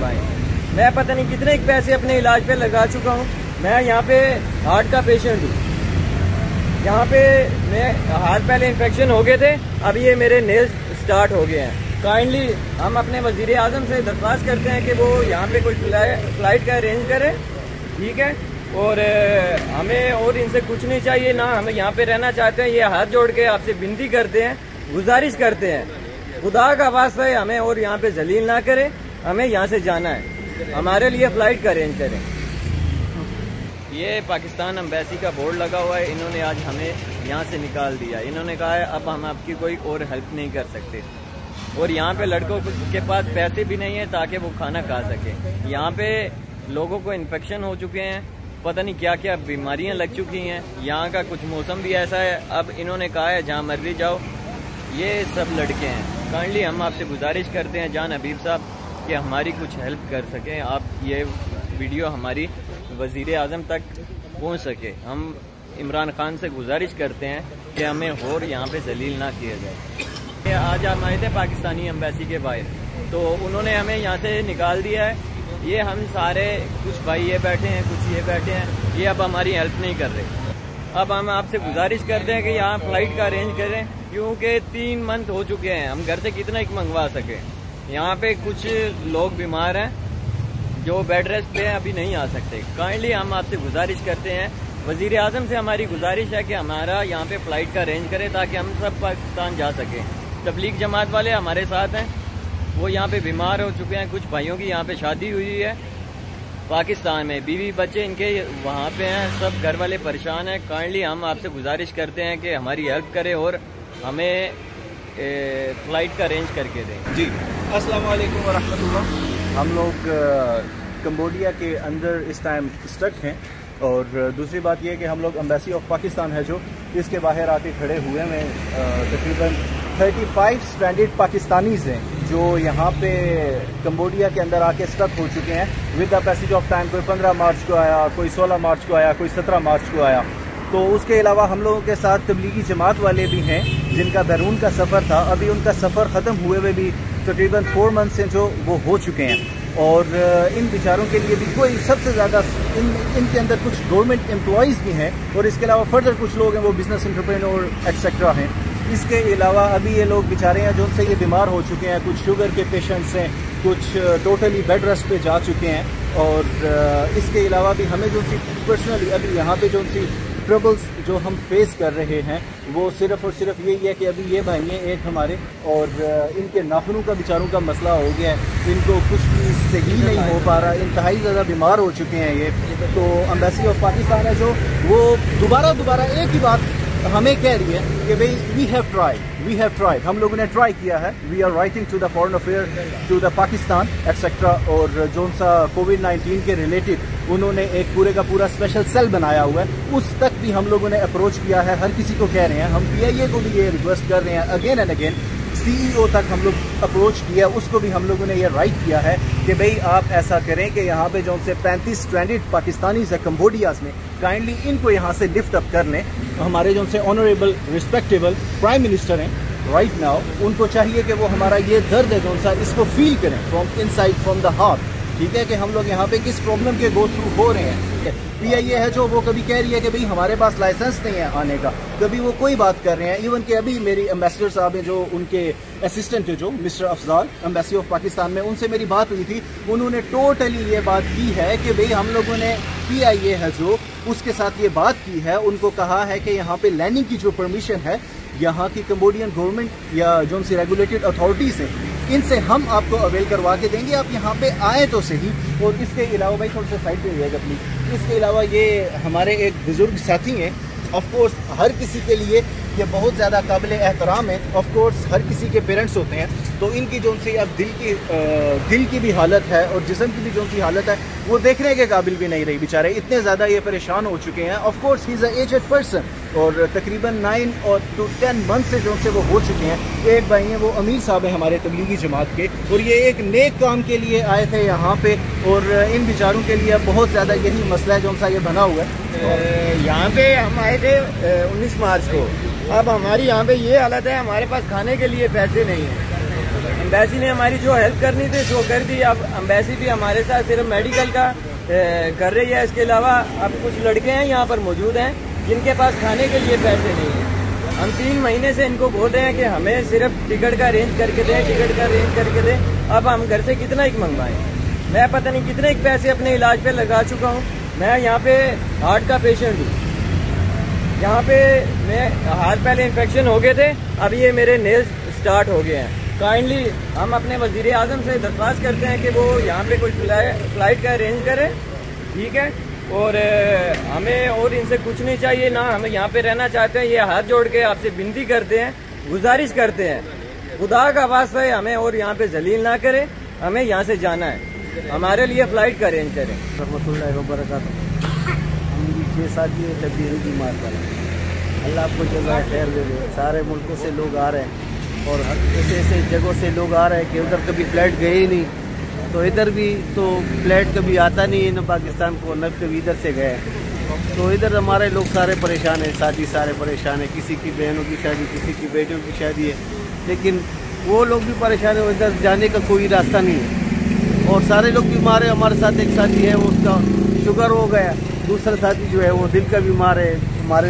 भाई। मैं पता नहीं कितने पैसे अपने इलाज पे लगा चुका हूँ। मैं यहाँ पे हार्ट का पेशेंट हूँ। यहाँ पे मैं हार्ट पहले इन्फेक्शन हो गए थे, अब ये मेरे नेल्स स्टार्ट हो गए हैं। काइंडली हम अपने वजीर आजम से दरख्वास्त करते हैं कि वो यहाँ पे कोई फ्लाइट का अरेंज करे, ठीक है। और हमें और इनसे कुछ नहीं चाहिए, ना हमें यहाँ पे रहना चाहते हैं। ये हाथ जोड़ के आपसे विनती करते हैं, गुजारिश करते हैं, खुदा का वास्ता है हमें और यहाँ पे जलील ना करें। हमें यहाँ से जाना है, हमारे लिए फ्लाइट का अरेंज करें। ये पाकिस्तान एम्बेसी का बोर्ड लगा हुआ है, इन्होंने आज हमें यहाँ से निकाल दिया। इन्होंने कहा है अब हम आपकी कोई और हेल्प नहीं कर सकते। और यहाँ पे लड़कों के पास पैसे भी नहीं है ताकि वो खाना खा सके। यहाँ पे लोगों को इन्फेक्शन हो चुके हैं, पता नहीं क्या क्या बीमारियाँ लग चुकी हैं। यहाँ का कुछ मौसम भी ऐसा है। अब इन्होंने कहा है जहाँ मर्जी जाओ। ये सब लड़के हैं। काइंडली हम आपसे गुजारिश करते हैं जान हबीब साहब कि हमारी कुछ हेल्प कर सकें आप, ये वीडियो हमारी वजीर आज़म तक पहुँच सके। हम इमरान खान से गुजारिश करते हैं कि हमें और यहाँ पे जलील ना किया जाए। आज हम आए थे पाकिस्तानी एम्बेसी के बाहर, तो उन्होंने हमें यहाँ से निकाल दिया है। ये हम सारे कुछ भाई ये बैठे हैं, कुछ ये बैठे हैं, ये अब हमारी हेल्प नहीं कर रहे। अब हम आपसे गुजारिश करते हैं कि यहाँ फ्लाइट का अरेंज करें, क्योंकि 3 मंथ हो चुके हैं। हम घर से कितना एक मंगवा सके। यहाँ पे कुछ लोग बीमार हैं जो बेड रेस्ट पे हैं, अभी नहीं आ सकते। काइंडली हम आपसे गुजारिश करते हैं, वजीर आज़म से हमारी गुजारिश है कि हमारा यहाँ पे फ्लाइट का अरेंज करें ताकि हम सब पाकिस्तान जा सकें। तबलीग जमात वाले हमारे साथ हैं, वो यहाँ पे बीमार हो चुके हैं। कुछ भाइयों की यहाँ पे शादी हुई है पाकिस्तान में, बीवी बच्चे इनके वहाँ पे हैं, सब घर वाले परेशान हैं। काइंडली हम आपसे गुजारिश करते हैं कि हमारी हेल्प करें और हमें फ़्लाइट का अरेंज करके दें। जी, अस्सलाम वालेकुम व रहमतुल्लाह। हम लोग कंबोडिया के अंदर इस टाइम स्टक हैं, और दूसरी बात यह कि हम लोग एम्बेसी ऑफ पाकिस्तान है जो इसके बाहर आके खड़े हुए हैं। तकरीबन 35 स्ट्रैंडेड पाकिस्तानीज़ हैं जो यहाँ पे कंबोडिया के अंदर आके स्टक हो चुके हैं with the passage of time. कोई 15 मार्च को आया, कोई 16 मार्च को आया, कोई 17 मार्च को आया। तो उसके अलावा हम लोगों के साथ तबलीगी जमात वाले भी हैं जिनका बैरून का सफ़र था। अभी उनका सफ़र ख़त्म हुए हुए भी तकरीबन 4 मंथ से जो वो हो चुके हैं, और इन बेचारों के लिए भी कोई सबसे ज़्यादा इनके अंदर कुछ गवर्नमेंट एम्प्लॉयज़ भी हैं, और इसके अलावा फर्दर कुछ लोग हैं वो बिज़नेस एंटरप्रेन्योर एक्सेट्रा हैं। इसके अलावा अभी ये लोग बेचारे हैं जो उनसे ये बीमार हो चुके हैं, कुछ शुगर के पेशेंट्स हैं, कुछ टोटली बेड रेस्ट पे जा चुके हैं। और इसके अलावा भी हमें जो सी पर्सनली अभी यहाँ पे जो सी ट्रबल्स जो हम फेस कर रहे हैं वो सिर्फ़ और सिर्फ यही है कि अभी ये भाई हैं एक हमारे, और इनके नाखूनों का बेचारों का मसला हो गया है। इनको कुछ भी सही नहीं हो पा रहा, इंतहाई ज़्यादा बीमार हो चुके हैं ये। तो एम्बेसी ऑफ पाकिस्तान है जो वो दोबारा एक ही बात हमें कह रही है कि भाई वी हैव ट्राइड, हम लोगों ने ट्राई किया है। We are writing to the foreign affair, to the Pakistan etcetera. और जो सा कोविड-19 के रिलेटेड उन्होंने एक पूरे का पूरा स्पेशल सेल बनाया हुआ है, उस तक भी हम लोगों ने अप्रोच किया है। हर किसी को कह रहे हैं, हम PIA को भी ये रिक्वेस्ट कर रहे हैं अगेन एंड अगेन। CEO तक हम लोग अप्रोच किया, उसको भी हम लोगों ने ये राइट किया है कि भाई आप ऐसा करें कि यहाँ पे जो से 35 स्ट्रैंडेड पाकिस्तानीज़ है कंबोडियाज में, काइंडली इनको यहाँ से लिफ्ट अप कर लें। हमारे जो से ऑनरेबल रिस्पेक्टेबल प्राइम मिनिस्टर हैं राइट नाउ, उनको चाहिए कि वो हमारा ये दर्द है जो सा इसको फील करें from inside, from the heart. ठीक है कि हम लोग यहाँ पे किस प्रॉब्लम के गो थ्रू हो रहे हैं। PIA है जो वो कभी कह रही है कि भाई हमारे पास लाइसेंस नहीं है आने का, कभी वो कोई बात कर रहे हैं। इवन कि अभी मेरी एम्बेसडर साहब हैं जो उनके असिस्टेंट है जो mister Afzal embassy of Pakistan में, उनसे मेरी बात हुई थी। उन्होंने टोटली ये बात की है कि भाई हम लोगों ने PIA है जो उसके साथ ये बात की है, उनको कहा है कि यहाँ पे लैंडिंग की जो परमिशन है यहाँ की कंबोडियन गवर्नमेंट या जो उनसे रेगुलेटेड अथॉरिटीज़ हैं इनसे हम आपको अवेल करवा के देंगे, आप यहाँ पे आए तो सही। और इसके अलावा भाई थोड़ा सा साइड पे जाएगा प्लीज। इसके अलावा ये हमारे एक बुजुर्ग साथी हैं, ऑफ कोर्स हर किसी के लिए ये बहुत ज़्यादा काबिल एहतराम है। ऑफ कोर्स हर किसी के पेरेंट्स होते हैं, तो इनकी जो उनसे अब दिल की भी हालत है और जिस्म की भी जो उनकी हालत है वो देखने के काबिल भी नहीं रही। बेचारे इतने ज़्यादा ये परेशान हो चुके हैं। Of course he is a aged person, और तकरीबन 9 to 10 मंथ से जो उनसे वो हो चुके हैं। एक भाई हैं वो अमीर साहब हैं हमारे तबलीगी जमात के, और ये एक नेक काम के लिए आए थे यहाँ पे, और इन बेचारों के लिए बहुत ज़्यादा यही मसला है जो सा ये बना हुआ है। यहाँ पे हम आए थे 19 मार्च को। अब हमारी यहाँ पे ये हालत है, हमारे पास खाने के लिए पैसे नहीं है। एम्बेसी ने हमारी जो हेल्प करनी थी जो कर दी। अब एम्बेसी भी हमारे साथ सिर्फ मेडिकल का कर रही है। इसके अलावा अब कुछ लड़के हैं यहाँ पर मौजूद हैं जिनके पास खाने के लिए पैसे नहीं हैं। हम 3 महीने से इनको बोल रहे हैं कि हमें सिर्फ टिकट का अरेंज करके दें, टिकट का अरेंज करके दें। अब हम घर से कितना ही मंगवाएं। मैं पता नहीं कितने पैसे अपने इलाज पे लगा चुका हूँ। मैं यहाँ पे हार्ट का पेशेंट हूँ। यहाँ पे मैं हार्ट पहले इन्फेक्शन हो गए थे, अब ये मेरे नेल्स स्टार्ट हो गए हैं। काइंडली हम अपने वजीर आजम से दरख्वास्त करते हैं कि वो यहाँ पे कोई फ्लाइट का अरेंज करे, ठीक है। और हमें और इनसे कुछ नहीं चाहिए, ना हमें यहाँ पे रहना चाहते हैं। ये हाथ जोड़ के आपसे विनती करते हैं, गुजारिश करते हैं, खुदा का वास्ता है हमें और यहाँ पे जलील ना करे। हमें यहाँ से जाना है, हमारे लिए फ्लाइट का अरेंज करें। हम 6 साथी तबीयत बीमार कर अल्लाह आपको जगह खैर दे दे। सारे मुल्कों से लोग आ रहे हैं और ऐसे ऐसे जगहों से लोग आ रहे हैं कि उधर कभी फ्लाइट गए ही नहीं, तो इधर भी तो फ्लाइट कभी आता नहीं है न पाकिस्तान को, न कभी इधर से गए। तो इधर हमारे लोग सारे परेशान हैं, साथी सारे परेशान हैं। किसी की बहनों की शादी, किसी की बेटियों की शादी है, लेकिन वो लोग भी परेशान है। इधर जाने का कोई रास्ता नहीं है और सारे लोग बीमार है। हमारे साथ एक साथी है, उसका शुगर हो गया। दूसरा साथी जो है वो दिल का बीमार है। हमारे